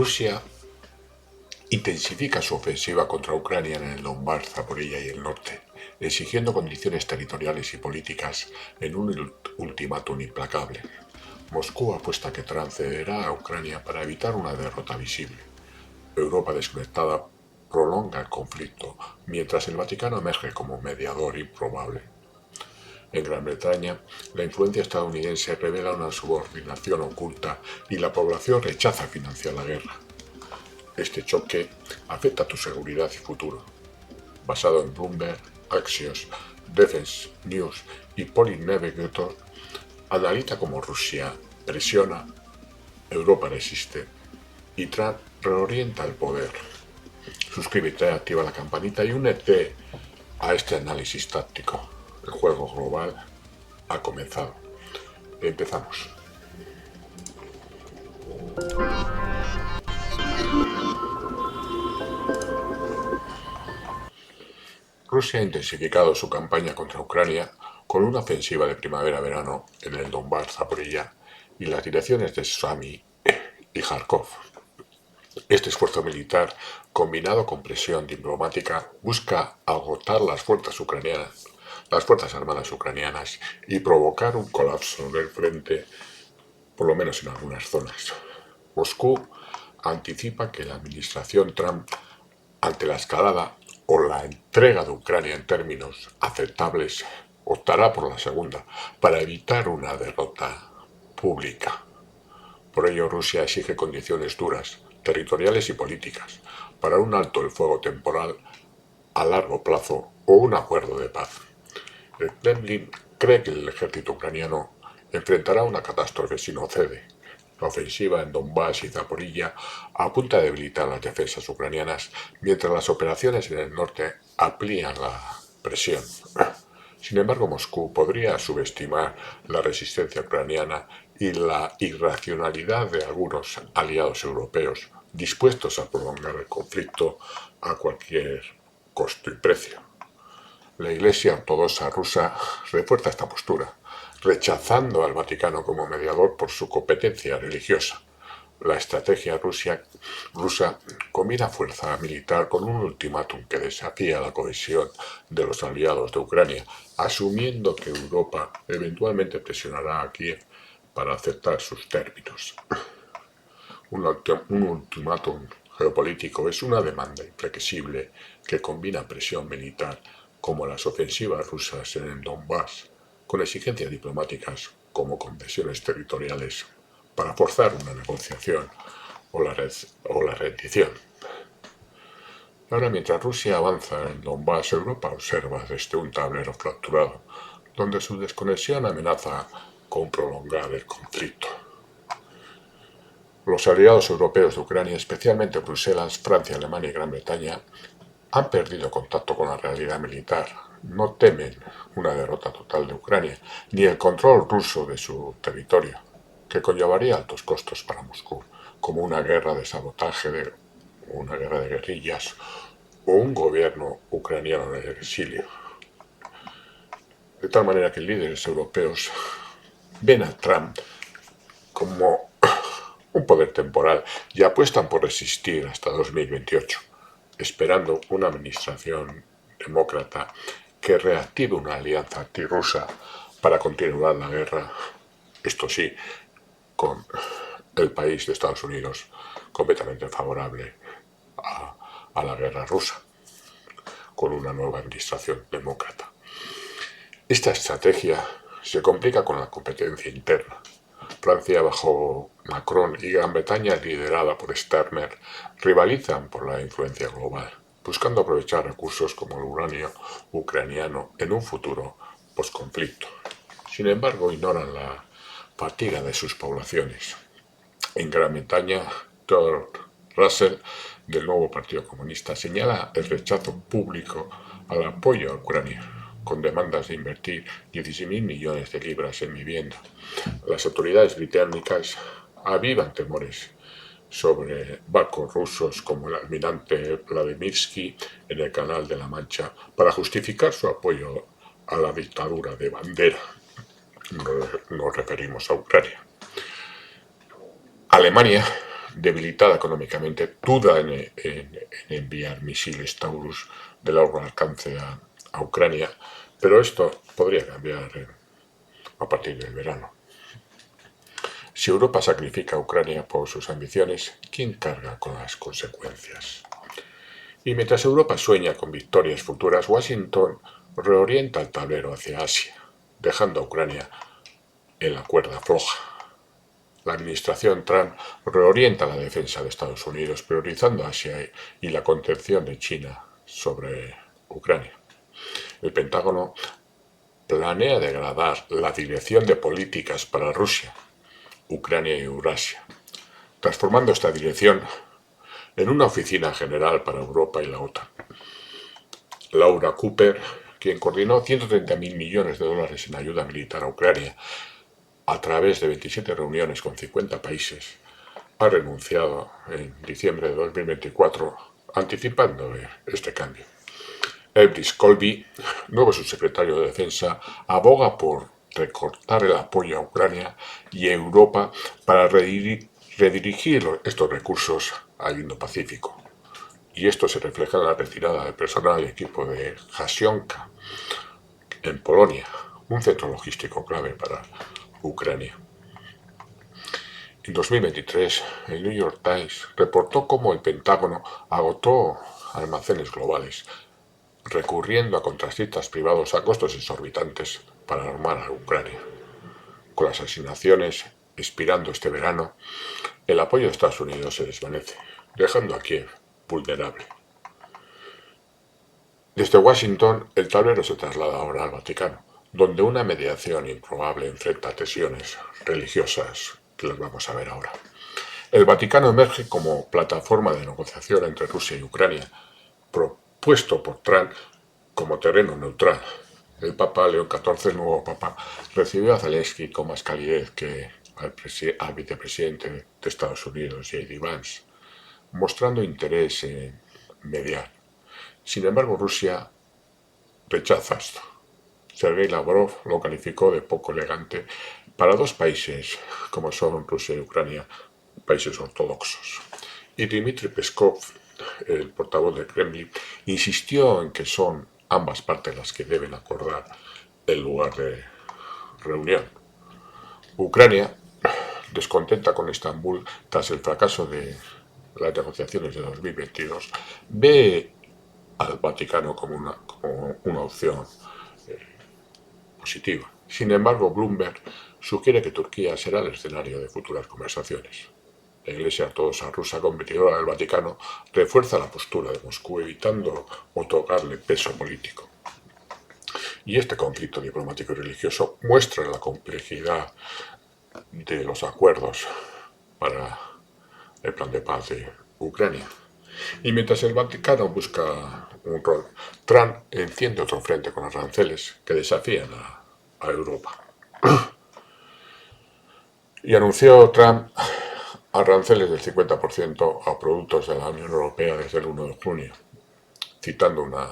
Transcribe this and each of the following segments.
Rusia intensifica su ofensiva contra Ucrania en el Donbass, Zaporilla y el norte, exigiendo condiciones territoriales y políticas en un ultimátum implacable. Moscú apuesta que Trump cederá a Ucrania para evitar una derrota visible. Europa desconectada prolonga el conflicto, mientras el Vaticano emerge como mediador improbable. En Gran Bretaña, la influencia estadounidense revela una subordinación oculta y la población rechaza financiar la guerra. Este choque afecta a tu seguridad y futuro. Basado en Bloomberg, Axios, Defense News y Polynavigator, analiza cómo Rusia presiona, Europa resiste y Trump reorienta el poder. Suscríbete, activa la campanita y únete a este análisis táctico. El juego global ha comenzado. Empezamos. Rusia ha intensificado su campaña contra Ucrania con una ofensiva de primavera-verano en el Donbass, Zaporilla y las direcciones de Sumy y Kharkov. Este esfuerzo militar, combinado con presión diplomática, busca agotar las fuerzas armadas ucranianas y provocar un colapso del frente, por lo menos en algunas zonas. Moscú anticipa que la administración Trump, ante la escalada o la entrega de Ucrania en términos aceptables, optará por la segunda para evitar una derrota pública. Por ello, Rusia exige condiciones duras, territoriales y políticas, para un alto el fuego temporal a largo plazo o un acuerdo de paz. El Kremlin cree que el ejército ucraniano enfrentará una catástrofe si no cede. La ofensiva en Donbass y Zaporilla apunta a debilitar las defensas ucranianas, mientras las operaciones en el norte amplían la presión. Sin embargo, Moscú podría subestimar la resistencia ucraniana y la irracionalidad de algunos aliados europeos dispuestos a prolongar el conflicto a cualquier costo y precio. La Iglesia Ortodoxa rusa refuerza esta postura, rechazando al Vaticano como mediador por su competencia religiosa. La estrategia rusa combina fuerza militar con un ultimátum que desafía la cohesión de los aliados de Ucrania, asumiendo que Europa eventualmente presionará a Kiev para aceptar sus términos. Un ultimátum geopolítico es una demanda inflexible que combina presión militar, como las ofensivas rusas en el Donbass, con exigencias diplomáticas como concesiones territoriales para forzar una negociación o la rendición. Ahora, mientras Rusia avanza en Donbass, Europa observa desde un tablero fracturado, donde su desconexión amenaza con prolongar el conflicto. Los aliados europeos de Ucrania, especialmente Bruselas, Francia, Alemania y Gran Bretaña, han perdido contacto con la realidad militar. No temen una derrota total de Ucrania, ni el control ruso de su territorio, que conllevaría altos costos para Moscú, como una guerra de sabotaje, una guerra de guerrillas o un gobierno ucraniano en el exilio. De tal manera que líderes europeos ven a Trump como un poder temporal y apuestan por resistir hasta 2028, esperando una administración demócrata que reactive una alianza antirrusa para continuar la guerra, esto sí, con el país de Estados Unidos completamente favorable a la guerra rusa, con una nueva administración demócrata. Esta estrategia se complica con la competencia interna. Francia bajo Macron y Gran Bretaña, liderada por Starmer, rivalizan por la influencia global, buscando aprovechar recursos como el uranio ucraniano en un futuro posconflicto. Sin embargo, ignoran la fatiga de sus poblaciones. En Gran Bretaña, Theodore Russell, del nuevo Partido Comunista, señala el rechazo público al apoyo a Ucrania, con demandas de invertir 16.000 millones de libras en vivienda. Las autoridades británicas avivan temores sobre barcos rusos como el almirante Vladimirsky en el Canal de la Mancha para justificar su apoyo a la dictadura de Bandera. Nos referimos a Ucrania. Alemania debilitada económicamente, duda en enviar misiles Taurus de largo alcance a Ucrania, pero esto podría cambiar a partir del verano. Si Europa sacrifica a Ucrania por sus ambiciones, ¿quién carga con las consecuencias? Y mientras Europa sueña con victorias futuras, Washington reorienta el tablero hacia Asia, dejando a Ucrania en la cuerda floja. La administración Trump reorienta la defensa de Estados Unidos, priorizando Asia y la contención de China sobre Ucrania. El Pentágono planea degradar la dirección de políticas para Rusia, Ucrania y Eurasia, transformando esta dirección en una oficina general para Europa y la OTAN. Laura Cooper, quien coordinó 130.000 millones de dólares en ayuda militar a Ucrania a través de 27 reuniones con 50 países, ha renunciado en diciembre de 2024, anticipando este cambio. Elbris Colby, nuevo subsecretario de Defensa, aboga por recortar el apoyo a Ucrania y a Europa para redirigir estos recursos al Indo-Pacífico. Y esto se refleja en la retirada del personal y equipo de Jasionka, en Polonia, un centro logístico clave para Ucrania. En 2023, el New York Times reportó cómo el Pentágono agotó almacenes globales, recurriendo a contratistas privados a costos exorbitantes para armar a Ucrania. Con las asignaciones expirando este verano, el apoyo de Estados Unidos se desvanece, dejando a Kiev vulnerable. Desde Washington, el tablero se traslada ahora al Vaticano, donde una mediación improbable enfrenta tensiones religiosas que las vamos a ver ahora. El Vaticano emerge como plataforma de negociación entre Rusia y Ucrania, propuesto por Trump como terreno neutral. El Papa León XIV, el nuevo Papa, recibió a Zelensky con más calidez que al vicepresidente de Estados Unidos, J.D. Vance, mostrando interés en mediar. Sin embargo, Rusia rechaza esto. Sergei Lavrov lo calificó de poco elegante para dos países como son Rusia y Ucrania, países ortodoxos. Y Dmitry Peskov, el portavoz del Kremlin, insistió en que son ambas partes las que deben acordar el lugar de reunión. Ucrania, descontenta con Estambul tras el fracaso de las negociaciones de 2022, ve al Vaticano como una opción positiva. Sin embargo, Bloomberg sugiere que Turquía será el escenario de futuras conversaciones. La Iglesia Ortodoxa rusa, competidora del Vaticano, refuerza la postura de Moscú, evitando otorgarle peso político. Y este conflicto diplomático y religioso muestra la complejidad de los acuerdos para el plan de paz de Ucrania. Y mientras el Vaticano busca un rol, Trump enciende otro frente con aranceles que desafían a Europa. Y anunció Trump aranceles del 50% a productos de la Unión Europea desde el 1 de junio, citando una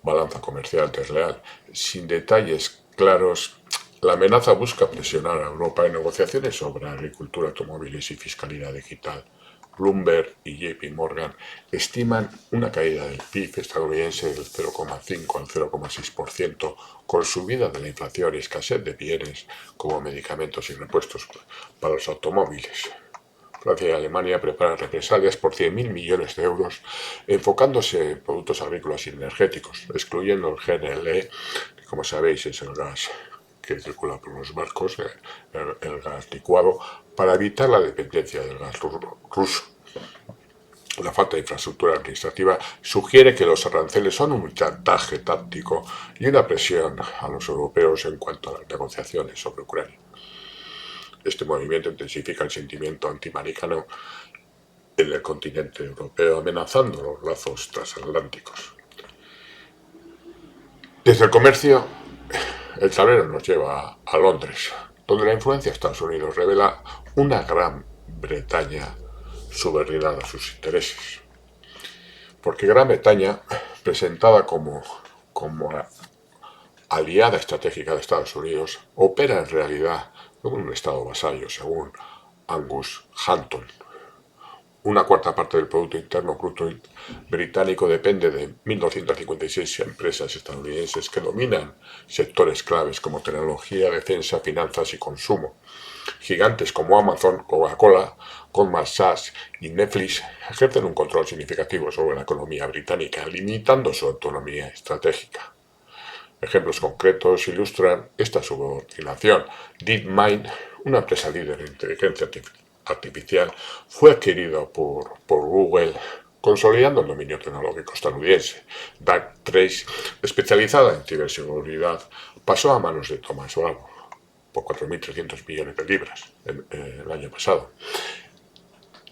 balanza comercial desleal. Sin detalles claros, la amenaza busca presionar a Europa en negociaciones sobre agricultura, automóviles y fiscalidad digital. Bloomberg y JP Morgan estiman una caída del PIB estadounidense del 0,5 al 0,6%, con subida de la inflación y escasez de bienes como medicamentos y repuestos para los automóviles. Francia y Alemania preparan represalias por 100.000 millones de euros, enfocándose en productos agrícolas y energéticos, excluyendo el GNL, que como sabéis es el gas que circula por los barcos, el gas licuado, para evitar la dependencia del gas ruso. La falta de infraestructura administrativa sugiere que los aranceles son un chantaje táctico y una presión a los europeos en cuanto a las negociaciones sobre Ucrania. Este movimiento intensifica el sentimiento antiamericano en el continente europeo, amenazando los lazos transatlánticos. Desde el comercio, el tablero nos lleva a Londres, donde la influencia de Estados Unidos revela una Gran Bretaña subordinada a sus intereses. Porque Gran Bretaña, presentada como aliada estratégica de Estados Unidos, opera en realidad como un estado vasallo, según Angus Hunton, una cuarta parte del Producto Interno Bruto británico depende de 1.256 empresas estadounidenses que dominan sectores claves como tecnología, defensa, finanzas y consumo. Gigantes como Amazon, Coca-Cola, Goldman Sachs y Netflix ejercen un control significativo sobre la economía británica, limitando su autonomía estratégica. Ejemplos concretos ilustran esta subordinación. DeepMind, una empresa líder en inteligencia artificial, fue adquirida por Google, consolidando el dominio tecnológico estadounidense. Darktrace, especializada en ciberseguridad, pasó a manos de Thomas Bravo por 4.300 millones de libras el año pasado.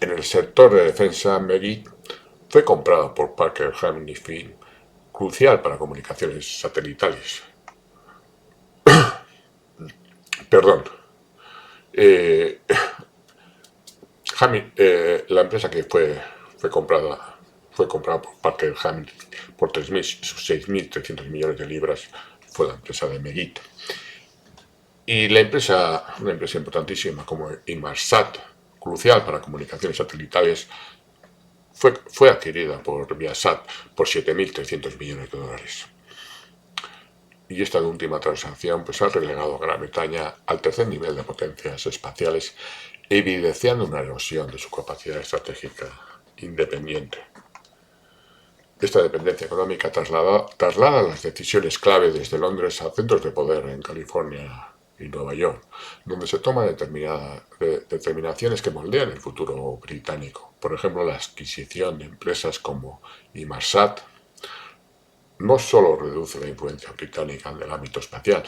En el sector de defensa, Meggitt fue comprada por Parker Hannifin Film, crucial para comunicaciones satelitales. Perdón. La empresa que fue comprada por Parker Hannifin por 6.300 millones de libras fue la empresa de Meggitt. Y una empresa importantísima como Inmarsat, crucial para comunicaciones satelitales, fue adquirida por Viasat por 7.300 millones de dólares. Y esta última transacción ha relegado a Gran Bretaña al tercer nivel de potencias espaciales, evidenciando una erosión de su capacidad estratégica independiente. Esta dependencia económica traslada las decisiones clave desde Londres a centros de poder en California y Nueva York, donde se toman determinaciones que moldean el futuro británico. Por ejemplo, la adquisición de empresas como Inmarsat no solo reduce la influencia británica en el ámbito espacial,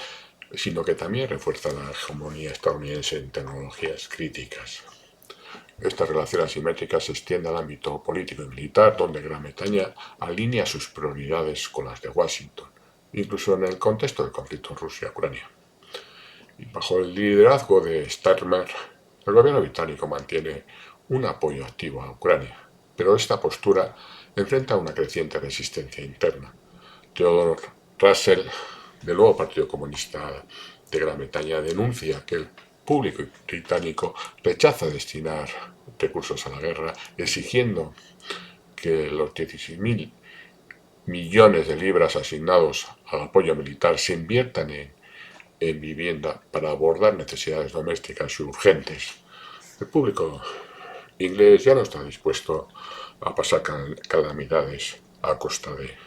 sino que también refuerza la hegemonía estadounidense en tecnologías críticas. Esta relación asimétrica se extiende al ámbito político y militar, donde Gran Bretaña alinea sus prioridades con las de Washington, incluso en el contexto del conflicto Rusia-Ucrania. Y bajo el liderazgo de Starmer, el gobierno británico mantiene un apoyo activo a Ucrania, pero esta postura enfrenta una creciente resistencia interna. Theodore Russell, del nuevo Partido Comunista de Gran Bretaña, denuncia que el público británico rechaza destinar recursos a la guerra, exigiendo que los 16.000 millones de libras asignados al apoyo militar se inviertan en vivienda para abordar necesidades domésticas y urgentes. El público inglés ya no está dispuesto a pasar calamidades a costa de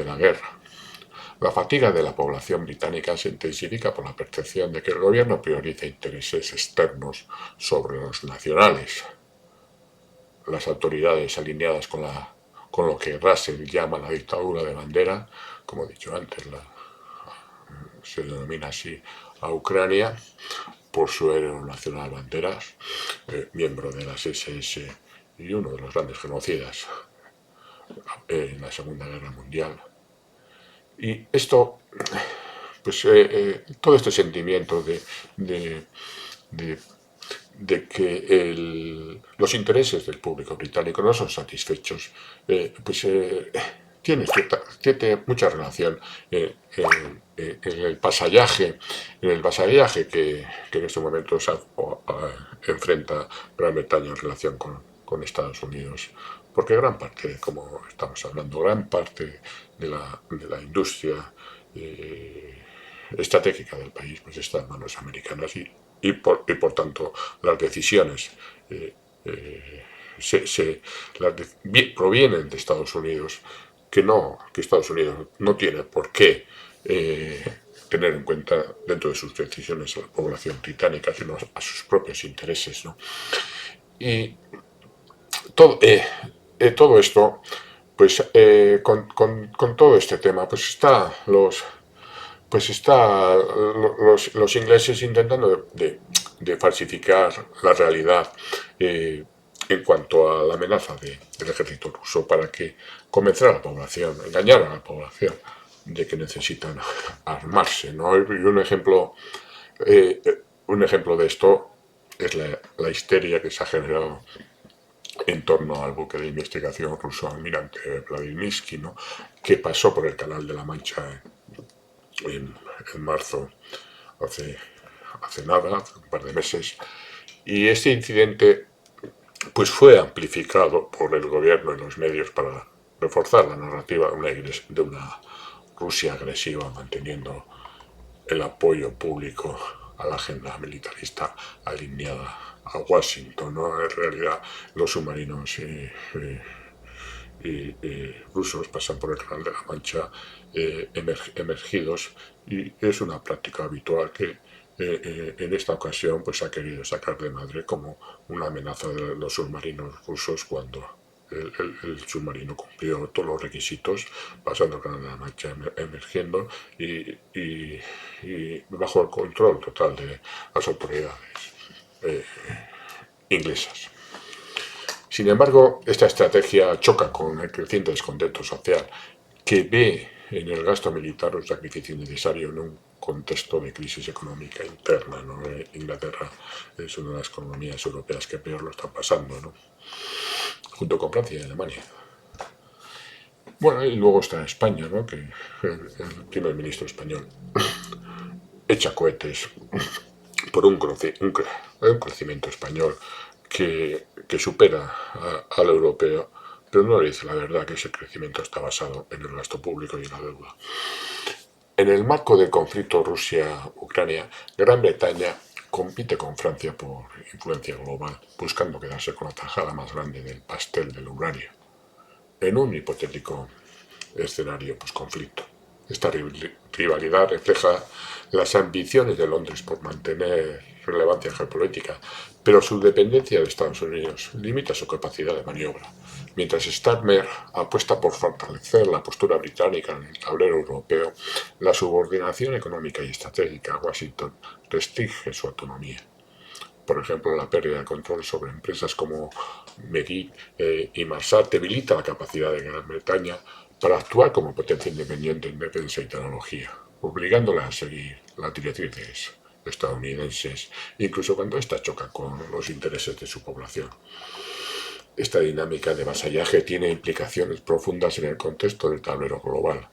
la guerra. La fatiga de la población británica se intensifica por la percepción de que el gobierno prioriza intereses externos sobre los nacionales. Las autoridades alineadas con lo que Russell llama la dictadura de bandera, como he dicho antes, se denomina así a Ucrania por su héroe nacional Banderas, miembro de las SS y uno de los grandes genocidas en la Segunda Guerra Mundial. Y esto, todo este sentimiento de que los intereses del público británico no son satisfechos, tiene mucha relación en el vasallaje que en estos momentos enfrenta Gran Bretaña en relación con Estados Unidos. Porque gran parte, como estamos hablando, gran parte de la industria estratégica del país está en manos americanas y por tanto las decisiones provienen de Estados Unidos, que Estados Unidos no tiene por qué tener en cuenta dentro de sus decisiones a la población británica, sino a sus propios intereses, ¿no? Y todo esto, con todo este tema, están los ingleses intentando de falsificar la realidad en cuanto a la amenaza del ejército ruso para que convencer a la población, engañar a la población de que necesitan armarse, ¿no? Y un ejemplo de esto es la histeria que se ha generado en torno al buque de investigación ruso almirante Vladimirsky, ¿no?, que pasó por el Canal de la Mancha en marzo, hace nada, hace un par de meses. Y este incidente pues fue amplificado por el gobierno y los medios para reforzar la narrativa de una Rusia agresiva, manteniendo el apoyo público a la agenda militarista alineada a Washington, ¿no? En realidad, los submarinos rusos pasan por el Canal de la Mancha emergidos, y es una práctica habitual que en esta ocasión pues ha querido sacar de madre como una amenaza de los submarinos rusos cuando el submarino cumplió todos los requisitos, pasando el Canal de la Mancha, emergiendo y bajo el control total de las autoridades inglesas. Sin embargo, esta estrategia choca con el creciente descontento social, que ve en el gasto militar un sacrificio innecesario en un contexto de crisis económica interna, ¿no? Inglaterra es una de las economías europeas que peor lo están pasando, ¿no? Junto con Francia y Alemania. Bueno, y luego está España, ¿no? Que el primer ministro español echa cohetes por un crecimiento español que supera al europeo, pero no le dice la verdad, que ese crecimiento está basado en el gasto público y en la deuda. En el marco del conflicto Rusia-Ucrania, Gran Bretaña compite con Francia por influencia global, buscando quedarse con la tajada más grande del pastel del uranio. En un hipotético escenario post-conflicto, esta rivalidad refleja las ambiciones de Londres por mantener relevancia geopolítica, pero su dependencia de Estados Unidos limita su capacidad de maniobra, mientras Starmer apuesta por fortalecer la postura británica en el tablero europeo. La subordinación económica y estratégica a Washington restringe su autonomía. Por ejemplo, la pérdida de control sobre empresas como Medit y Marsat debilita la capacidad de Gran Bretaña para actuar como potencia independiente en defensa y tecnología, obligándola a seguir las directrices estadounidenses, incluso cuando ésta choca con los intereses de su población. Esta dinámica de vasallaje tiene implicaciones profundas en el contexto del tablero global.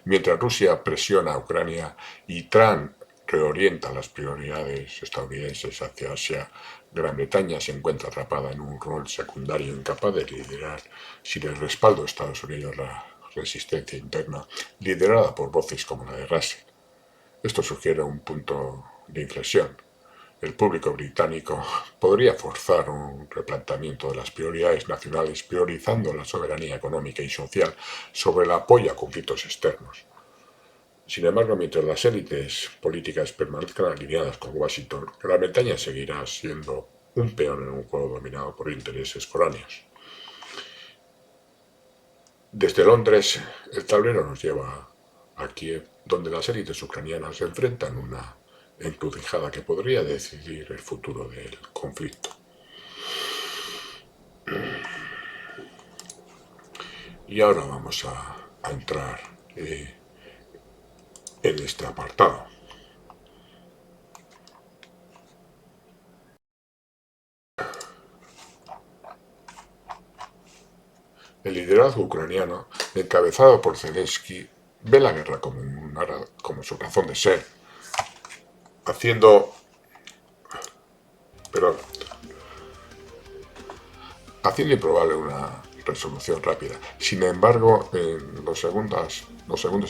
Mientras Rusia presiona a Ucrania y Trump reorienta las prioridades estadounidenses hacia Asia, Gran Bretaña se encuentra atrapada en un rol secundario, incapaz de liderar sin el respaldo de Estados Unidos la resistencia interna, liderada por voces como la de Russell. Esto sugiere un punto de inflexión. El público británico podría forzar un replanteamiento de las prioridades nacionales, priorizando la soberanía económica y social sobre el apoyo a conflictos externos. Sin embargo, mientras las élites políticas permanezcan alineadas con Washington, Gran Bretaña seguirá siendo un peón en un juego dominado por intereses foráneos. Desde Londres, el tablero nos lleva a Kiev, donde las élites ucranianas se enfrentan a una encrucijada que podría decidir el futuro del conflicto. Y ahora vamos a entrar en este apartado. El liderazgo ucraniano, encabezado por Zelensky, ve la guerra como su razón de ser, haciendo improbable una resolución rápida. Sin embargo, en los segundos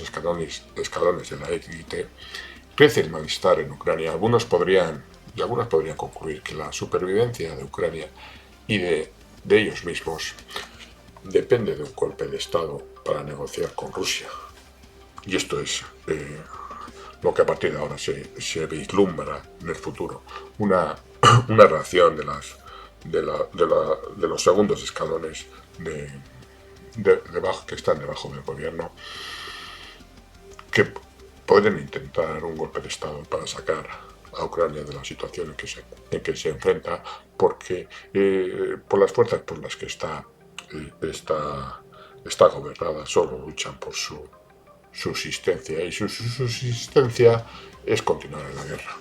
escalones de la élite crece el malestar en Ucrania. Algunos podrían concluir que la supervivencia de Ucrania y de ellos mismos depende de un golpe de Estado para negociar con Rusia. Y esto es lo que a partir de ahora se vislumbra en el futuro. Una reacción de los segundos escalones que están debajo del gobierno, que podrían intentar un golpe de Estado para sacar a Ucrania de la situación en que se enfrenta, porque por las fuerzas por las que está gobernada solo luchan por su subsistencia, y su subsistencia es continuar en la guerra.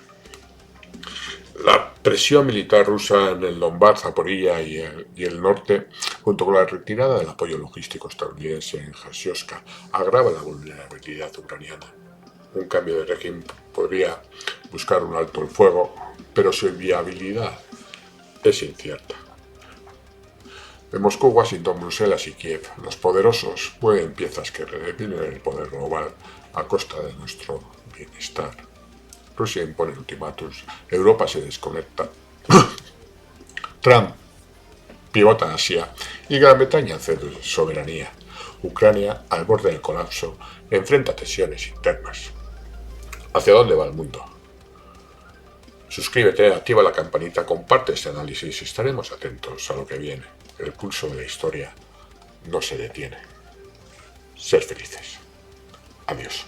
La presión militar rusa en el Donbass, Zaporilla y el norte, junto con la retirada del apoyo logístico estadounidense en Kharkiv, agrava la vulnerabilidad ucraniana. Un cambio de régimen podría buscar un alto el fuego, pero su viabilidad es incierta. De Moscú, Washington, Bruselas y Kiev, los poderosos mueven piezas que redefinen el poder global a costa de nuestro bienestar. Rusia impone ultimátums, Europa se desconecta, Trump pivota Asia y Gran Bretaña cede soberanía. Ucrania, al borde del colapso, enfrenta tensiones internas. ¿Hacia dónde va el mundo? Suscríbete, activa la campanita, comparte este análisis y estaremos atentos a lo que viene. El pulso de la historia no se detiene. Ser felices. Adiós.